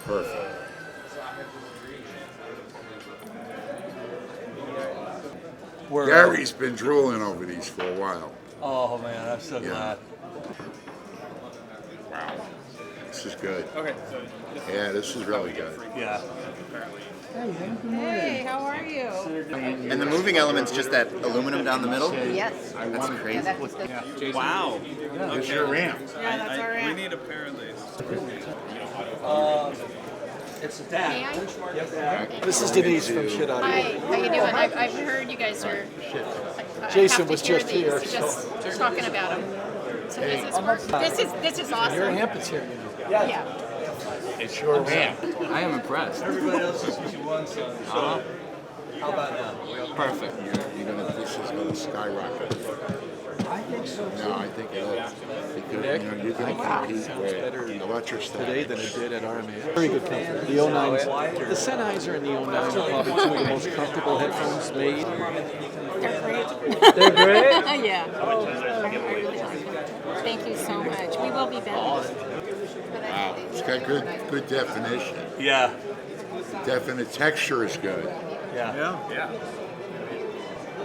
Perfect. Gary's been drooling over these for a while. Oh man, I'm so glad. Wow. This is good. Okay. Yeah, this is really good. Yeah. Hey, how are you? And the moving element's just that aluminum down the middle? Yes. That's crazy. Wow. It's your ramp. Yeah, that's our We ramp. need a pair of these. It's a dad. May I? This is Denise from Shit Out of Hi, Here. how you doing? I've heard you guys are. I Jason have to was hear just these, here, Just talking about them. So does this work? This is awesome. Your amp is here. Yeah. It's your ramp. I am impressed. Everybody else is what you want, so how about now? Perfect. This is gonna skyrocket. I think so. No, I think it is. Because Nick, you're gonna compete sounds with better electric today than it did at RMA. Very good comfort. The 09s, the Sennheiser and the 09 are probably two of the most comfortable headphones made. They're great. They're great. Yeah. I really like them. Thank you so much. We will be back. Wow, it's got good definition. Yeah. Definite texture is good. Yeah. Yeah.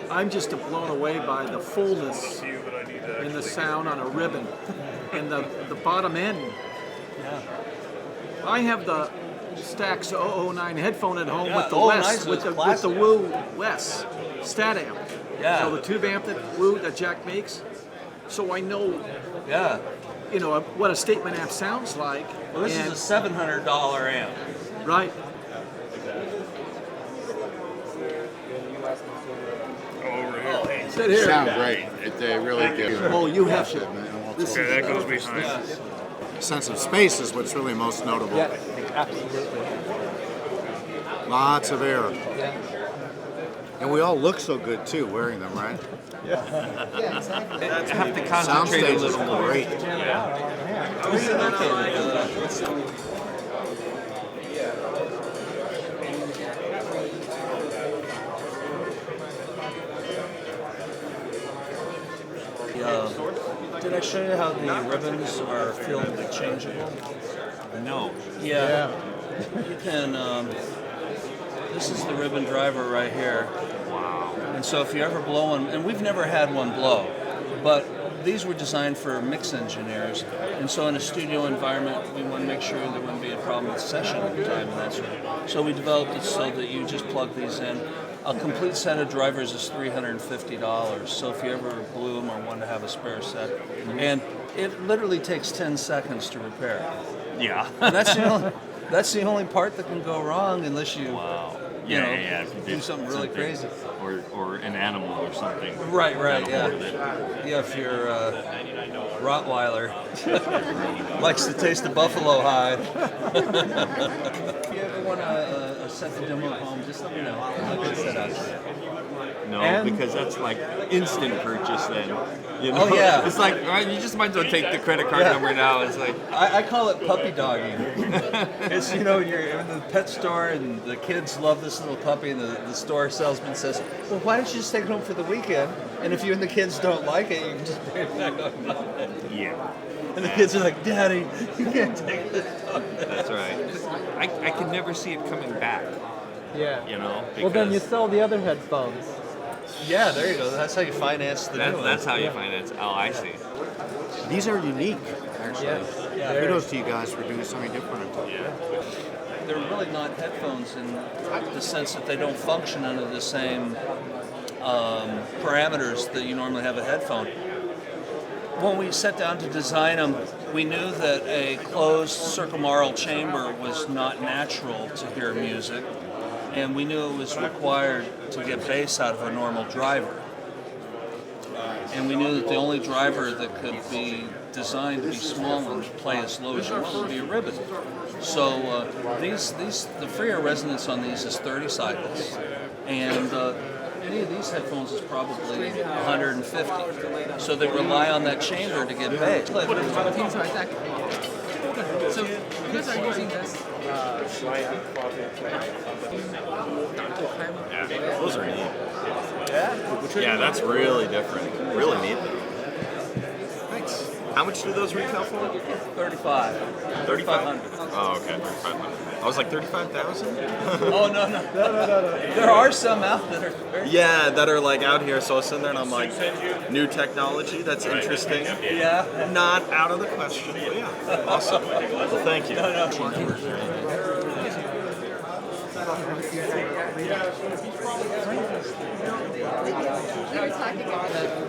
I'm just blown away by the fullness in the sound on a ribbon and the bottom end. Yeah. I have the Stax 009 headphone at home Yeah, with the 009 Wes, is with the classic. Woo Wes stat amp. Yeah. So the tube amp that Woo that Jack makes. So I know, Yeah. you know, what a statement amp sounds like. Well, this and, is a $700 amp. right. Sit here. Sound great. They really do. Oh, you have to. This Okay, that goes behind. Sense of space is what's really most notable. Yeah, absolutely. Lots of air. Yeah. And we all look so good too wearing them, right? I have to concentrate a Soundstage is little more. great. Did I show you how the ribbons are filled changeable? No. Yeah. You can, this is the ribbon driver right here. Wow. And so if you ever blow one, and we've never had one blow, but these were designed for mix engineers. And so in a studio environment, we want to make sure there wouldn't be a problem with session time and that sort of. So we developed it so that you just plug these in. A complete set of drivers is $350. So if you ever blew them or wanted to have a spare set, and it literally takes 10 seconds to repair. Yeah. And that's the only part that can go wrong unless you, you know, do something really crazy. Or an animal or something. Right, yeah. Yeah, if your Rottweiler likes to taste the buffalo hide. If you ever want a set the demo at home, just let me know. I'll get it set up. No, because that's like instant purchase then. You know? Oh, yeah. It's like, right, you just might as well take the credit card number now. It's like, I call it puppy dogging. It's, you know, you're in the pet store and the kids love this little puppy and the store salesman says, well, why don't you just take it home for the weekend? And if you and the kids don't like it, you can just bring it back on Monday. yeah. And the kids are like, Daddy, you can't take this dog. That's right. I can never see it coming back. Yeah. You know? Well, then you because sell the other headphones. Yeah, there you go. That's how you finance the new one. that's how you finance. Oh, I see. These are unique, actually. Yeah. Kudos to you guys for doing something different. Yeah. They're really not headphones in the sense that they don't function under the same parameters that you normally have a headphone. When we sat down to design them, we knew that a closed circumaural chamber was not natural to hear music, and we knew it was required to get bass out of a normal driver. And we knew that the only driver that could be designed to be small and play as low as you want would be a ribbon. So the freer resonance on these is 30 cycles, and any of these headphones is probably 150. So they rely on that chamber to get bass. So you guys are using this. Yeah, those are neat. Yeah, that's really different. Really neat. Thanks. How much do those retail for? 35. 3,500. Oh, okay, 3,500. I was like 35,000. Oh no. There are some out that are very Yeah, that are like out here. So I was sitting there and I'm like, new technology. That's interesting. yeah. Not out of the question, but yeah, awesome. Well, thank you.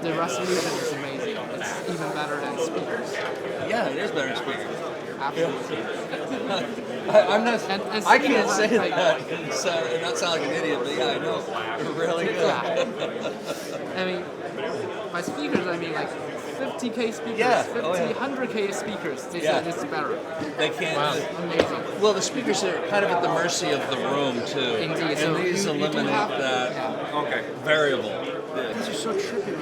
The resolution is amazing. It's even better than speakers. Yeah, it is better than speakers. Absolutely. I'm not. And I can't speaking say of, like- that and not sound like an idiot, but yeah, I know. They're really good. Yeah. I mean, by speakers, I mean like 50K speakers, Yeah. 50, Oh, yeah. 100K speakers. They Yeah. said it's better. They can't. Wow, amazing. Well, the speakers are kind of at the mercy of the room too, Indeed. and So these you do eliminate have, that Okay. variable. These are so trippy.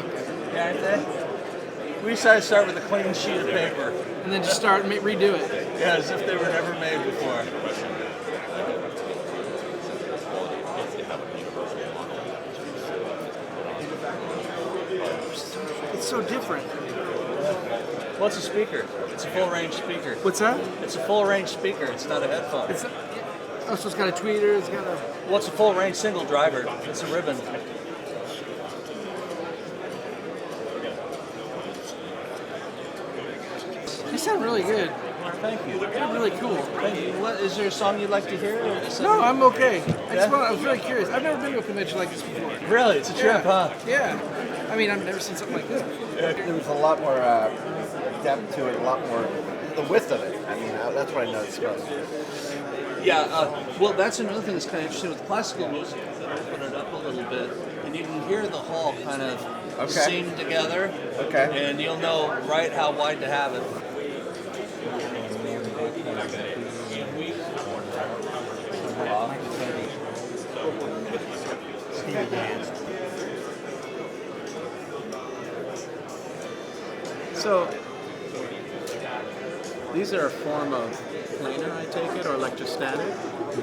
Yeah, aren't they? We decided to start with a clean sheet of paper, And then just start and redo it. yeah, as if they were never made before. It's so different. What's a speaker? It's a full range speaker. What's that? It's a full range speaker. It's not a headphone. It's oh, so it's got a tweeter. It's got a. What's a full range single driver? It's a ribbon. They sound really good. Thank you. They're really cool. Thank you. What, is there a song you'd like to hear? Or is it- No, I'm okay. Yeah? I was very curious. I've never been to a convention like this before. Really, it's a trip, huh? Yeah. I mean, I've never seen something like this. There was a lot more depth to it, a lot more the width of it. I mean, that's what I noticed most. Yeah, well, that's another thing that's kind of interesting with classical music. Open it up a little bit, and you can hear the hall kind of sing together. Okay. And you'll know right how wide to have it. So, these are a form of planar, I take it, or electrostatic?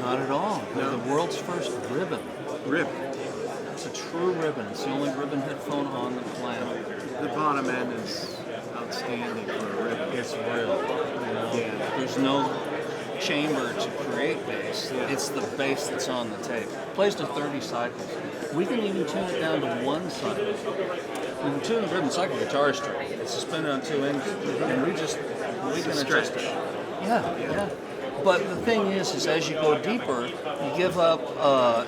Not at all. No. The world's first ribbon. Rib. It's a true ribbon. It's the only ribbon headphone on the planet. The bottom end is outstanding for a ribbon. It's real. You know? Yeah. There's no chamber to create bass. Yeah. It's the bass that's on the tape. Plays to 30 cycles. We can even tune it down to one cycle. We can tune the ribbon like a guitar string. It's suspended on 2 inches, and we can adjust it. Yeah. But the thing is as you go deeper, you give up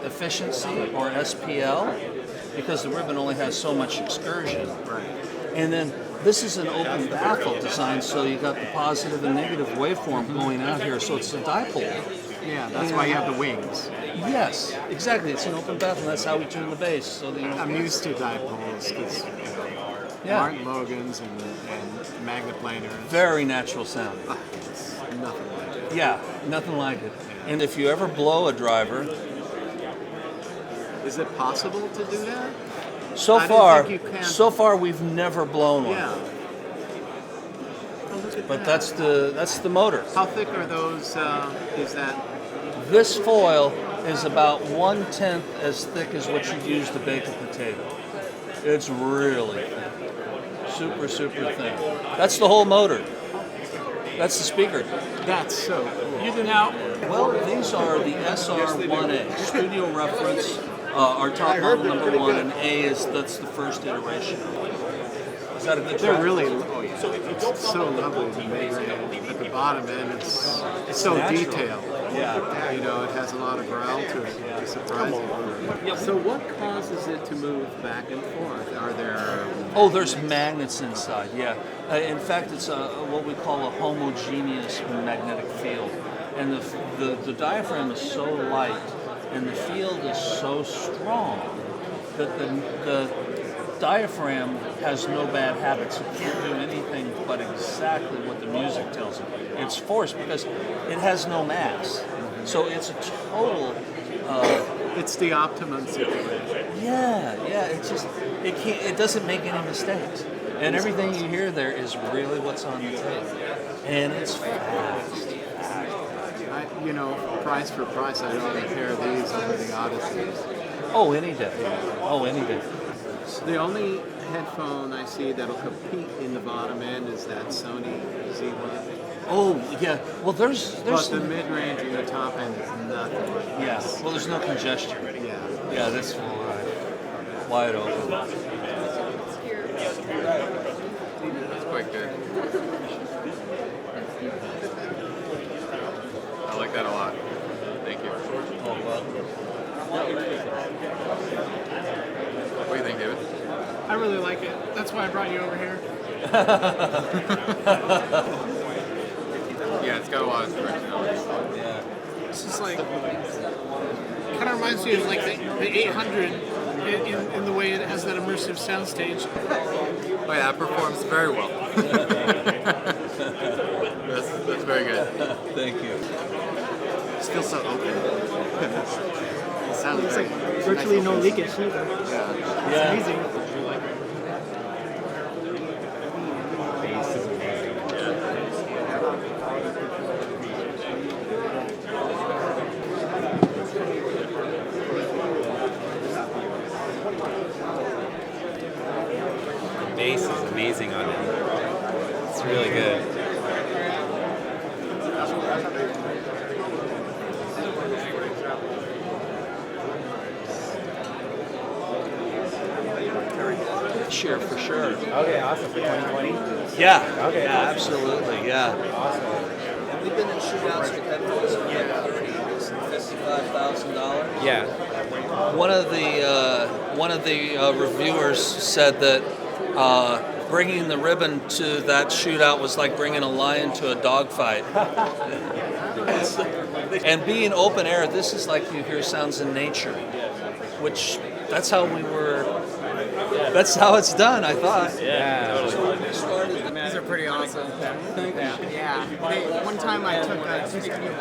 efficiency or SPL because the ribbon only has so much excursion. Right. And then this is an open baffle design, so you got the positive and negative waveform going out here, so it's a dipole. Yeah, that's why you have the wings. Yes, exactly. It's an open baffle. That's how we tune the bass. So that, I'm used to dipoles because yeah, Martin Logan's and Magnaplaners. very natural sound. It's nothing like it. Yeah, nothing like it. And if you ever blow a driver, Is it possible to do that? so I didn't far, think you can. so far we've never blown one. Yeah. Oh, look at But that. that's the motor. How thick are those? Is that? This foil is about 1/10 as thick as what you'd use to bake a potato. It's really thin. Super, super thin. That's the whole motor. That's the speaker. That's so cool. You can now. Well, these are the SR1a studio reference. Our top model number 1, and A that's the first iteration. Is that a good They're track? really. Oh yeah. It's so lovely to make at the bottom end. It's so natural. detailed. Yeah. You know, it has a lot of growl to it. It's surprising. So what causes it to move back and forth? Are there? Oh, there's magnets inside. Yeah. In fact, it's what we call a homogeneous magnetic field, and the diaphragm is so light, and the field is so strong that the diaphragm has no bad habits. It can't do anything but exactly what the music tells it. It's forced because it has no mass, so it's a total. It's the optimum situation. Yeah. It doesn't make any mistakes, and everything you hear there is really what's on the tape, and it's fast. Price for price, I'd own a pair of these over the Odysseys. Oh, any day. Oh, any day. The only headphone I see that'll compete in the bottom end is that Sony Z1. Oh yeah. Well, there's But the mid-range and the top end is nothing. yes. Well, there's no congestion. Yeah. Yeah, that's wide open. That's quite good. I like that a lot. Thank you. Oh well. What do you think, David? I really like it. That's why I brought you over here. Yeah, it's got a lot of directionality. Yeah. It's just like, kind of reminds me of like the 800 in the way it has that immersive soundstage. Oh yeah, that performs very well. that's very good. Thank you. It's still so open. It sounds It's great. like virtually no leakage either. Yeah. It's amazing. The bass is amazing on it. It's really good. Sure, for sure. Okay, awesome. For 2020? Yeah. Okay, Yeah, awesome. absolutely. Yeah. Awesome. And we've been in shootouts with headphones for $55,000. Yeah. One of the reviewers said that bringing the ribbon to that shootout was like bringing a lion to a dogfight. And being open air, this is like you hear sounds in nature, which that's how we were. That's how it's done, I thought. Yeah. These are pretty awesome. Yeah. One time I took 50 lines and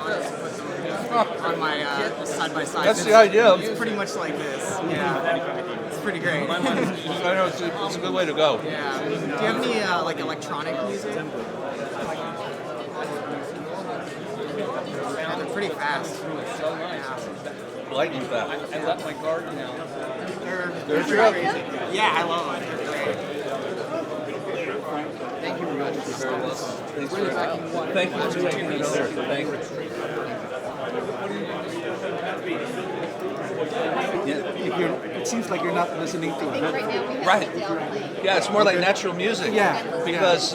put them on my side by side. That's the idea. It's pretty much like this. Yeah. It's pretty great. I know it's a good way to go. Yeah. Do you have any like electronic music? Yeah, they're pretty fast. Yeah. Lightning fast. I left my garden now. They're pretty true. crazy. Yeah, I love them. They're great. Thank you very much. Thanks for taking it over. Thank you. It seems like you're not listening to it. Right. Yeah, it's more like natural music. Yeah. Because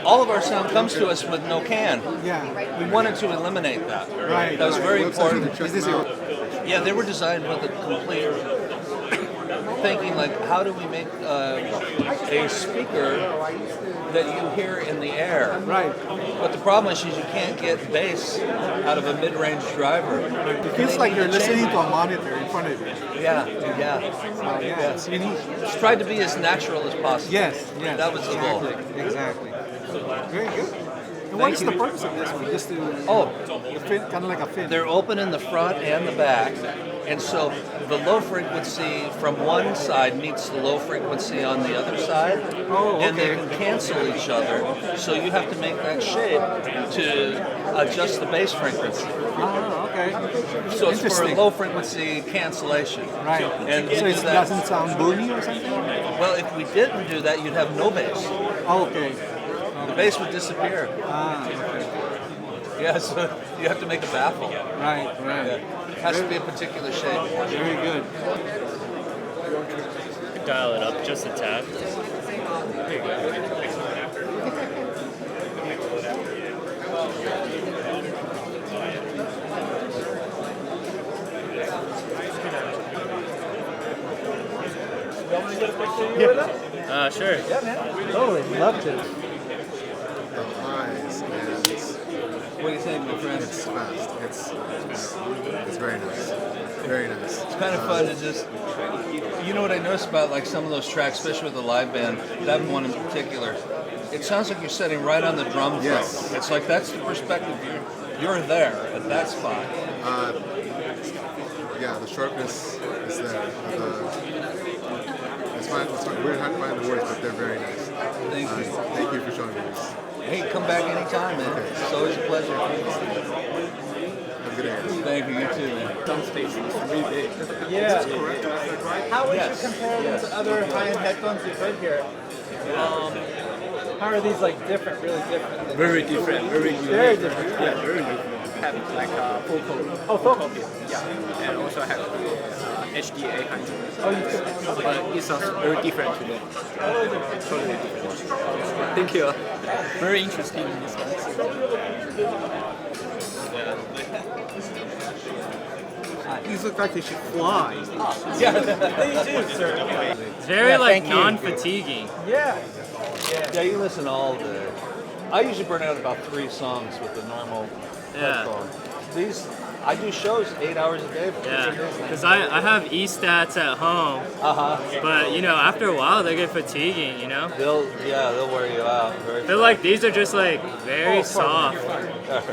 all of our sound comes to us with no can. Yeah. We wanted to eliminate that. Right. That was very important. Is this your? Yeah, they were designed with a complete thinking like, how do we make a speaker that you hear in the air? Right. But the problem is you can't get bass out of a mid-range driver. It feels like you're listening to a monitor in front of you. Yeah, yeah. Yes. You need. Just tried to be as natural as possible. Yes. Yes. That was the goal. Exactly. Very good. And what is the purpose of this one? Just to kind of like a fin. They're open in the front and the back, and so the low frequency from one side meets the low frequency on the other side, and they can cancel each other. So you have to make that shape to adjust the bass frequency. Ah, okay. So it's for low frequency cancellation. Right. And So it doesn't sound boony or something? Well, if we didn't do that, you'd have no bass. Oh, okay. The bass would disappear. Ah, okay. Yeah, so you have to make a baffle. Right, right. Yeah. It has to be a particular shape. Very good. Dial it up just a tad. Sure. Yeah, man. Totally, love to. The highs and What do you think, my friend? it's fast. It's very nice. Very nice. It's kind of fun to just, you know what I noticed about like some of those tracks, especially with the live band, that one in particular, it sounds like you're sitting right on the drum throat. Yes. It's like that's the perspective. You're there at that spot. Yeah, the sharpness is there. It's fine. We're hard to find the words, but they're very nice. Thank you. Thank you for showing me this. Hey, come back anytime, man. Okay. It's always a pleasure. Have a good to hear. Thank you. You too, man. Soundstage is really big. Yeah. How would you compare them to other high-end headphones you've heard here? How are these like different, really different? Very different, very unique. Very different. Yeah, very unique. Have like full coat. Oh, full coat. Yeah, and also have HD 800. Oh, you could. But it sounds very different to them. Totally different. Thank you. Very interesting in this one. These look like they should fly. Yeah, they do, sir. It's very like non-fatiguing. Yeah. Yeah, you listen to all the. I usually burn out about 3 songs with the normal headphone. These, I do shows 8 hours a day. Yeah, because I have E-stats at home. But you know, after a while they get fatiguing. You know. They'll wear you out. I feel like these are just like very soft,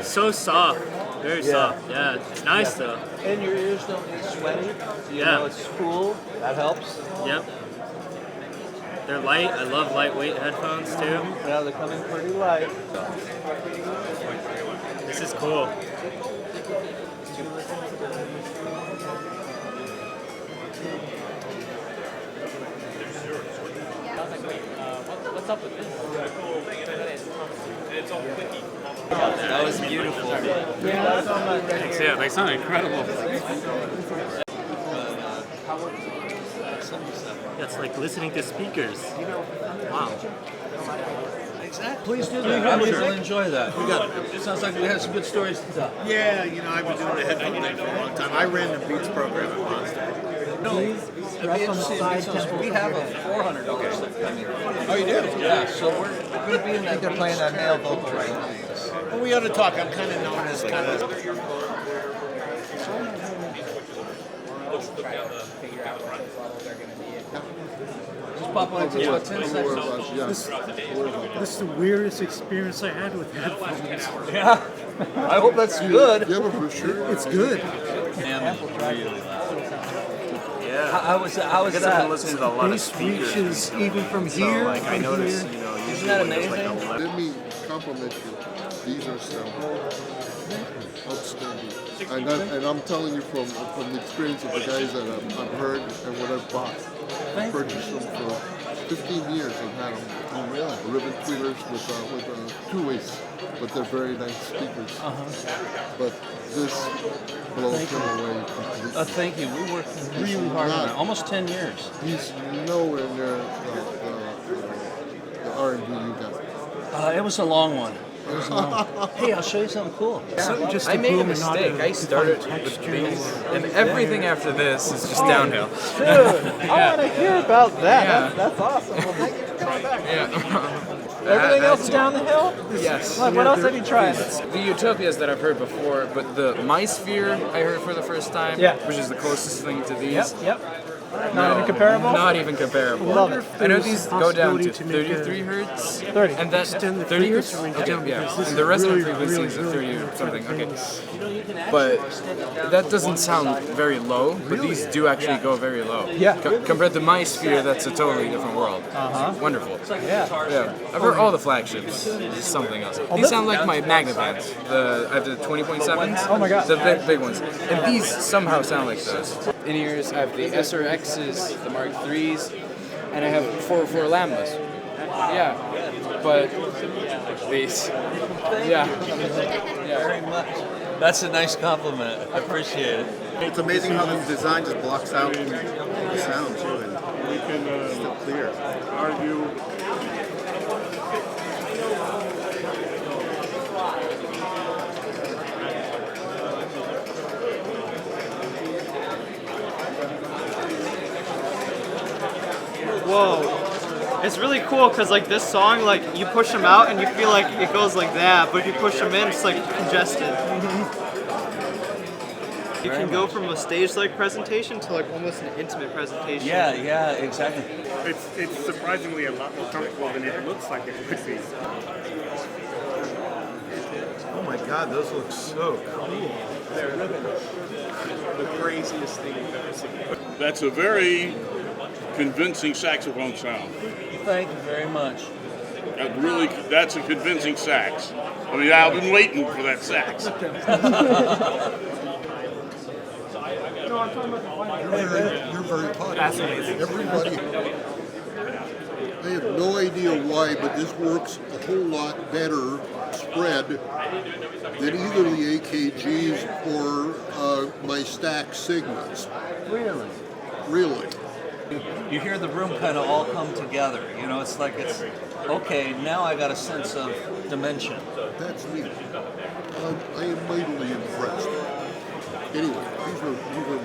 so soft, very soft. Yeah, it's nice though. And your ears don't get sweaty. You know, it's cool. That helps. Yep. They're light. I love lightweight headphones too. Yeah, they're coming pretty light. This is cool. What's up with this? It's all quickie. That was beautiful. Yeah, they sound incredible. That's like listening to speakers. Wow. Exactly. Please do that. I would really enjoy that. It sounds like we have some good stories to tell. Yeah, you know, I've been doing the headphone thing for a long time. I ran the Beats program at Monster. We have a $400 set coming. Oh, you do? Yeah, so we're going to be in that. They're playing that male vocal right now. Well, we ought to talk. I'm kind of known as kind of. Just pop on into about 10 seconds. This is the weirdest experience I had with headphones. Yeah. I hope that's good. Yeah, but for sure. It's good. Yeah. How was that? I've listened to a lot of Bass speakers. reaches even from here. Like I noticed, you know, Isn't that amazing? Let me compliment you. These are sound outstanding. And I'm telling you from the experience of the guys that I've heard and what I've bought. I've purchased them for 15 years. I've had them. Oh, really? Ribbon tweeters with two-ways, but they're very nice speakers. But this blows them away completely. Thank you. We worked really hard on it. Almost 10 years. He's nowhere near the R&D you got. It was a long one. Hey, I'll show you something cool. Just I made a mistake. I started with these, and everything after this is just downhill. Dude, I want to hear about that. Yeah. That's awesome. Well, thank you for coming back. Yeah. Everything else is down the hill? Yes. Like, what else have you tried? The Utopias that I've heard before, but the My Sphere I heard for the first time, which is the closest thing to these. Yep. Not even comparable? Not even comparable. Love it. I know these go down to 33 hertz. 30. And that's 30 hertz? Okay, yeah. And the rest of the frequencies are 30 or something. Okay. But that doesn't sound very low, but these do actually go very low. Yeah. Compared to My Sphere, that's a totally different world. Wonderful. Yeah. I've heard all the flagships. This is something else. These sound like my Magna bands. I have the 20.7s. Oh my god. The big ones. And these somehow sound like those. In ears, I have the SR1as, the Mark IIIs, and I have 404 Lambdas. Yeah. But these. Yeah. Very much. That's a nice compliment. I appreciate it. It's amazing how this design just blocks out the sound too, and We can it's still clear. argue. Whoa. It's really cool because like this song, like you push them out and you feel like it goes like that, but if you push them in, it's like congested. You can go from a stage-like presentation to like almost an intimate presentation. Yeah, exactly. It's surprisingly a lot more comfortable than it looks like it would be. Oh my God, those look so cool. They're the craziest thing you've ever seen. That's a very convincing saxophone sound. Thank you very much. That's a convincing sax. I mean, I've been waiting for that sax. You're very popular. Everybody, I have no idea why, but this works a whole lot better spread than either the AKGs or my stack Sigmas. Really? Really. You hear the room kind of all come together. You know, it's like it's okay. Now I got a sense of dimension. That's neat. I am mightily impressed. Anyway, these are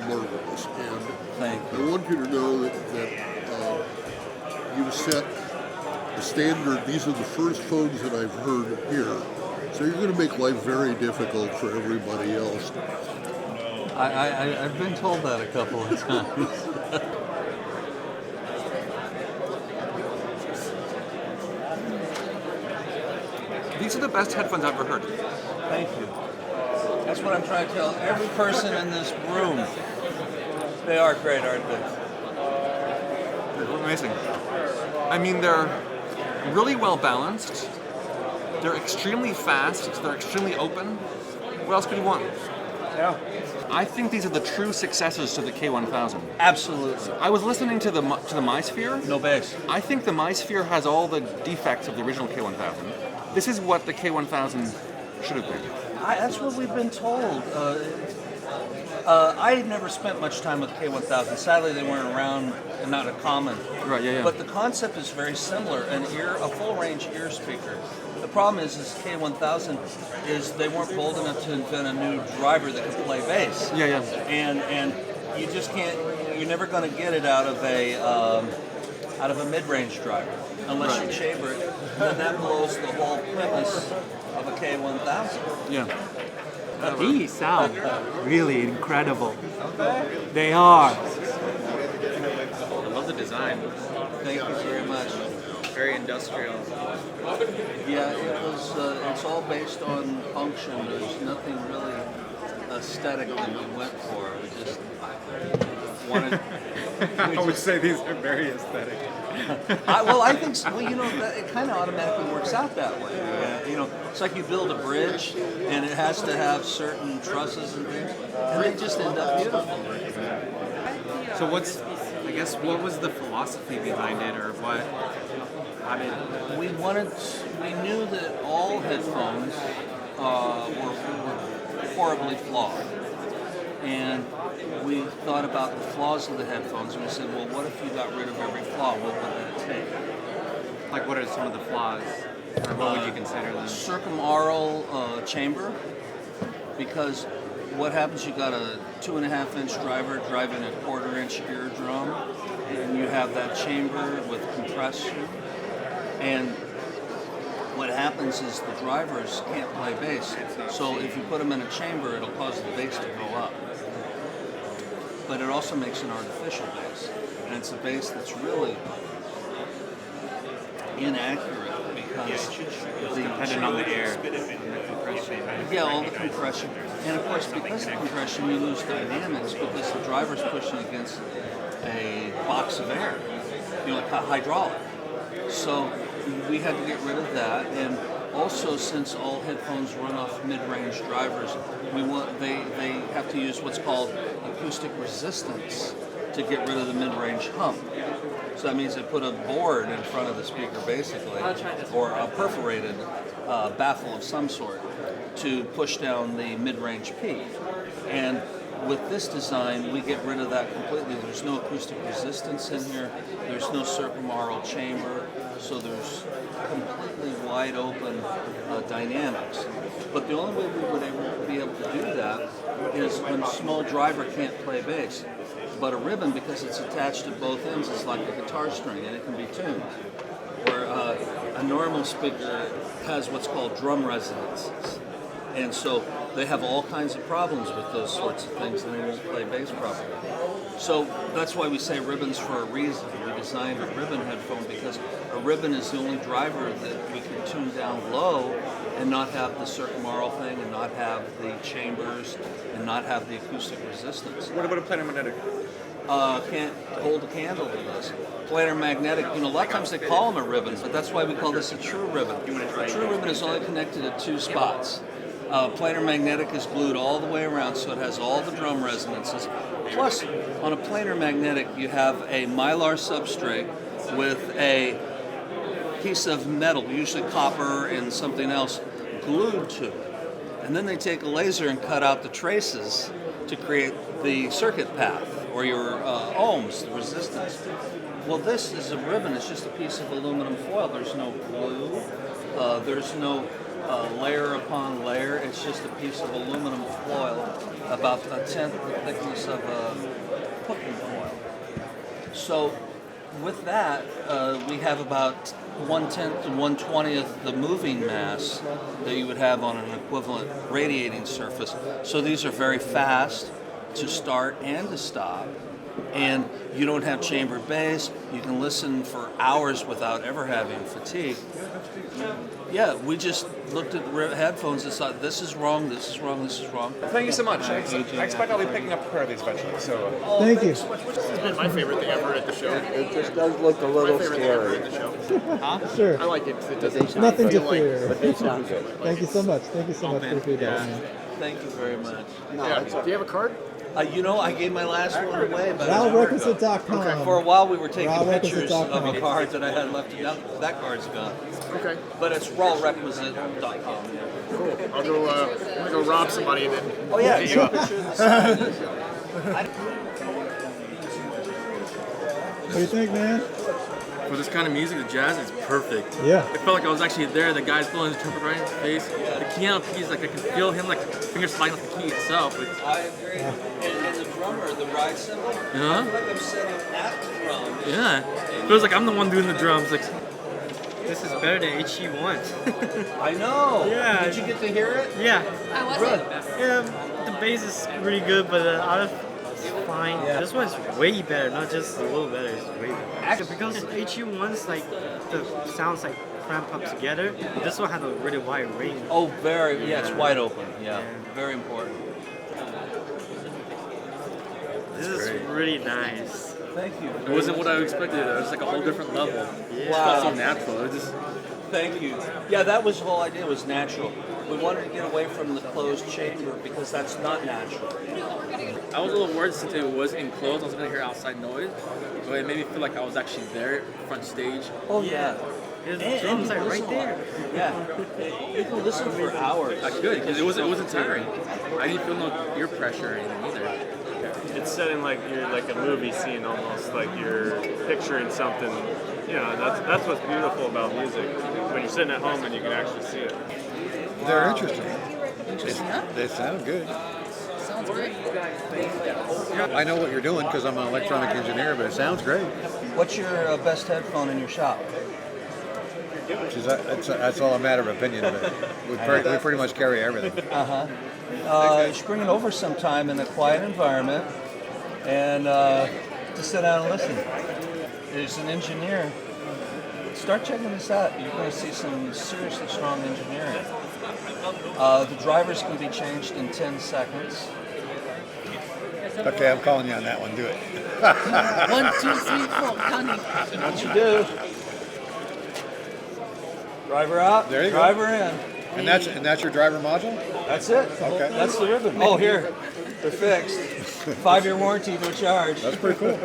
marvelous, and thank you. I want you to know that you set the standard. These are the first phones that I've heard here, so you're going to make life very difficult for everybody else. I've been told that a couple of times. These are the best headphones I've ever heard. Thank you. That's what I'm trying to tell every person in this room. They are great, aren't they? They're amazing. I mean, they're really well balanced. They're extremely fast. They're extremely open. What else could you want? Yeah. I think these are the true successors to the K1000. Absolutely. I was listening to the MySphere. No bass. I think the MySphere has all the defects of the original K1000. This is what the K1000 should have been. That's what we've been told. I had never spent much time with K1000. Sadly, they weren't around and not a common. Right, yeah. But the concept is very similar. A full-range ear speaker. The problem is K1000 is they weren't bold enough to invent a new driver that could play bass. Yeah. And you just can't. You're never going to get it out of a mid-range driver unless you chamber it. Then that blows the whole premise of a K1000. Yeah. These sound really incredible. They are. I love the design. Thank you very much. Very industrial. Yeah, it's all based on function. There's nothing really aesthetic that we went for. We just wanted. I would say these are very aesthetic. I think so. Well, it kind of automatically works out that way. It's like you build a bridge, and it has to have certain trusses and things, and they just end up beautiful. So what was the philosophy behind it, or what? We knew that all headphones were horribly flawed. And we thought about the flaws of the headphones, and we said, well, what if you got rid of every flaw? What would that take? Like, what are some of the flaws? Or what would you consider them? Circumaural chamber, because what happens, you got a 2.5-inch driver driving a 1/4-inch eardrum, and you have that chamber with compression, and what happens is the drivers can't play bass. So if you put them in a chamber, it'll cause the bass to go up. But it also makes an artificial bass. And it's a bass that's really inaccurate because dependent on the air. Yeah, all the compression. And of course, because of compression, you lose dynamics because the driver's pushing against a box of air, like a hydraulic. So we had to get rid of that, and also since all headphones run off mid-range drivers, they have to use what's called acoustic resistance to get rid of the mid-range hump. So that means they put a board in front of the speaker, basically, or a perforated baffle of some sort to push down the mid-range peak. And with this design, we get rid of that completely. There's no acoustic resistance in here. There's no circumaural chamber. So there's completely wide open dynamics. But the only way we would be able to do that is when a small driver can't play bass. But a ribbon, because it's attached to both ends, is like a guitar string, and it can be tuned. Where a normal speaker has what's called drum resonances. And so they have all kinds of problems with those sorts of things, and they won't play bass properly. So that's why we say ribbons for a reason. We designed a ribbon headphone because a ribbon is the only driver that we can tune down low and not have the circumaural thing, and not have the chambers, and not have the acoustic resistance. What about a plenum magnetic? can't hold a candle to this. Planar magnetic, a lot of times they call them a ribbon, but that's why we call this a true ribbon. A true ribbon is only connected at 2 spots. Planar magnetic is glued all the way around, so it has all the drum resonances. Plus, on a planar magnetic, you have a mylar substrate with a piece of metal, usually copper and something else, glued to it. And then they take a laser and cut out the traces to create the circuit path, or your ohms, the resistance. Well, this is a ribbon. It's just a piece of aluminum foil. There's no glue. There's no layer upon layer. It's just a piece of aluminum foil, about 1/10 the thickness of a cooking foil. So with that, we have about 1/10 to 1/20th the moving mass that you would have on an equivalent radiating surface. So these are very fast to start and to stop. And you don't have chamber bass. You can listen for hours without ever having fatigue. Yeah, we just looked at headphones and thought, this is wrong, this is wrong, this is wrong. Thank you so much. I expect I'll be picking up a pair of these eventually. So. Thank you. This has been my favorite thing I've heard at the show. It just does look a little scary. Huh? Sure. I like it. It doesn't Nothing to feel fear. But they sound good. Thank you so much. Thank you so much for the feedback. man. Thank you very much. Do you have a card? I gave my last one away, but RalRequisite.com. for a while we were taking RalRequisite.com. pictures of a card that I had left. Now that card's gone. Okay. But it's RalRequisite.com. Cool. I'm gonna go rob somebody and then. Oh yeah, hit take you a up. picture of the sign. What do you think, man? For this kind of music, the jazz is perfect. Yeah. I felt like I was actually there. The guy's blowing his trumpet right in his face. The piano piece, like I can feel him like finger sliding off the key itself. I agree. And the drummer, the ride cymbal, I feel like I'm sitting at the drum. Yeah. Feels like I'm the one doing the drums. Like. This is better than HE1. I know. Yeah. Did you get to hear it? Yeah. How was Good. it? Yeah, the bass is really good, but the other is fine. Yeah. This one's way better, not just a little better, it's way better. Actually, because HE1's like, the sounds like cramp up together, this one has a really wide range. Oh, it's wide open. Yeah, very important. This is really nice. Thank you. It wasn't what I expected. It was like a whole different level. Yeah. It felt so natural. It just. Thank you. Yeah, that was the whole idea, was natural. We wanted to get away from the closed chamber because that's not natural. I was a little worried since it was enclosed. I was going to hear outside noise, but it made me feel like I was actually there, front stage. Oh yeah. There's drums like right there. Yeah. You can listen for hours. I could, because it wasn't tiring. I didn't feel no ear pressure or anything either. It's set in like you're like a movie scene almost, like you're picturing something. That's what's beautiful about music. When you're sitting at home and you can actually see it. They're interesting. They sound good. Sounds good. I know what you're doing because I'm an electronic engineer, but it sounds great. What's your best headphone in your shop? That's all a matter of opinion, but we pretty much carry everything. You should bring it over sometime in a quiet environment and just sit down and listen. As an engineer, start checking this out. You're going to see some seriously strong engineering. The drivers can be changed in 10 seconds. Okay, I'm calling you on that one. Do it. 1, 2, 3, 4, counting. What you do? Driver out. There you driver go. in. And that's your driver module? That's it. Okay. That's the ribbon. Oh, here. They're fixed. 5-year warranty, no charge. That's pretty cool.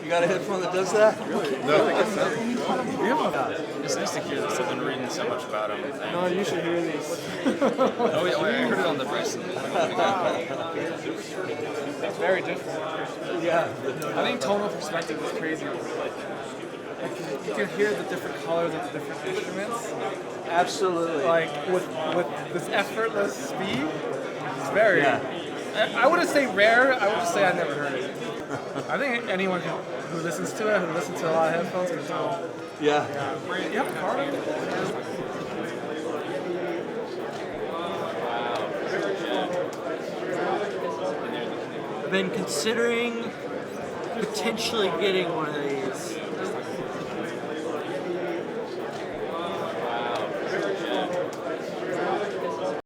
You got a headphone that does that? No. It's nice to hear this. I've been reading so much about them. No, you should hear these. Oh, yeah, I heard it on the bracelet. It's very different. Yeah. I think tonal perspective is crazy. You can hear the different colors of the different instruments. Absolutely. Like with this effortless speed, it's very. Yeah. I wouldn't say rare. I would just say I never heard it. I think anyone who listens to it, who listens to a lot of headphones, can tell. Yeah. You have a card? I've been considering potentially getting one of these.